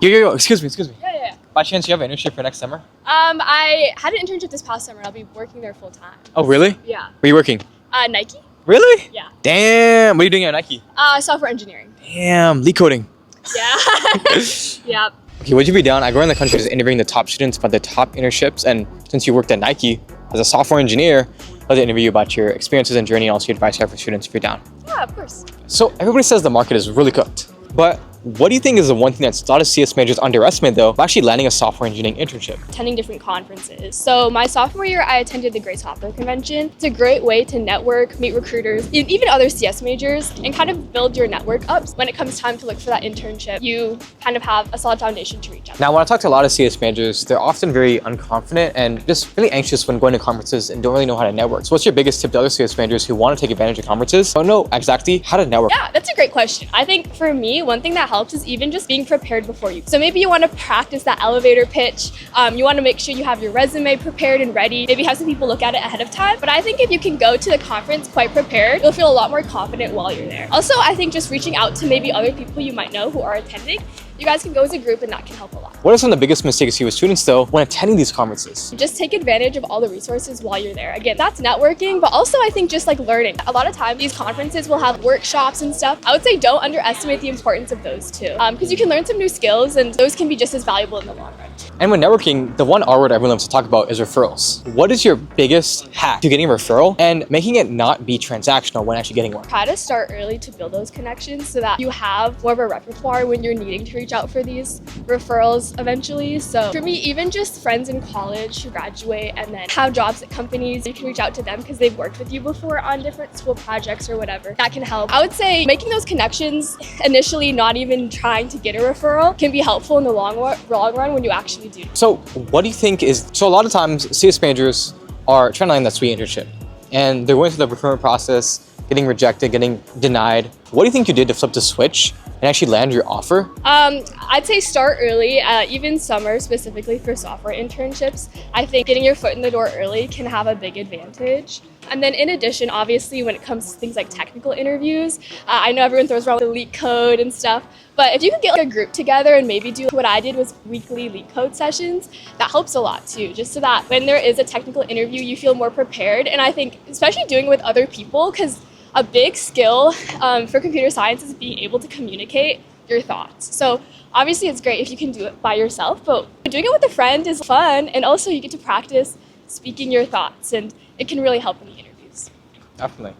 Yo, excuse me. Yeah. By chance, you have an internship for next summer? I had an internship this past summer. I'll be working there full time. Oh, really? Yeah. Where are you working? Nike? Really? Yeah. Damn, what are you doing at Nike? Software engineering. Damn, lead coding. Yeah. Yep. Okay, would you be down? I go around the country just interviewing the top students about the top internships, and since you worked at Nike as a software engineer, I'd like to interview you about your experiences and journey and also your advice you have for students if you're down. Yeah, of course. So everybody says the market is really cooked, but what do you think is the one thing that a lot of CS majors underestimate though, of actually landing a software engineering internship? Attending different conferences. So my sophomore year, I attended the Grace Hopper Convention. It's a great way to network, meet recruiters, and even other CS majors, and kind of build your network up. When it comes time to look for that internship, you kind of have a solid foundation to reach out. Now, when I talk to a lot of CS majors, they're often very unconfident and just really anxious when going to conferences and don't really know how to network. So what's your biggest tip to other CS majors who want to take advantage of conferences, don't know exactly how to network? Yeah, that's a great question. I think for me, one thing that helps is even just being prepared before you. So maybe you want to practice that elevator pitch. You want to make sure you have your resume prepared and ready. Maybe have some people look at it ahead of time. But I think if you can go to the conference quite prepared, you'll feel a lot more confident while you're there. Also, I think just reaching out to maybe other people you might know who are attending, you guys can go as a group and that can help a lot. What are some of the biggest mistakes you see with students though when attending these conferences? Just take advantage of all the resources while you're there. Again, that's networking, but also I think just like learning. A lot of times these conferences will have workshops and stuff. I would say don't underestimate the importance of those too, because you can learn some new skills and those can be just as valuable in the long run. And when networking, the one R word everyone loves to talk about is referrals. What is your biggest hack to getting a referral and making it not be transactional when actually getting one? Try to start early to build those connections so that you have more of a repertoire when you're needing to reach out for these referrals eventually. So for me, even just friends in college who graduate and then have jobs at companies, you can reach out to them because they've worked with you before on different school projects or whatever. That can help. I would say making those connections initially, not even trying to get a referral, can be helpful in the long run when you actually do. So what do you think is, so a lot of times CS majors are trying to land that sweet internship and they're going through the recruitment process, getting rejected, getting denied. What do you think you did to flip the switch and actually land your offer? I'd say start early, even summer specifically for software internships. I think getting your foot in the door early can have a big advantage. And then in addition, obviously, when it comes to things like technical interviews, I know everyone throws around the leak code and stuff, but if you could get like a group together and maybe do what I did was weekly leak code sessions, that helps a lot too, just so that when there is a technical interview, you feel more prepared. And I think especially doing it with other people, because a big skill for computer science is being able to communicate your thoughts. So obviously it's great if you can do it by yourself, but doing it with a friend is fun, and also you get to practice speaking your thoughts, and it can really help in the interviews. Definitely.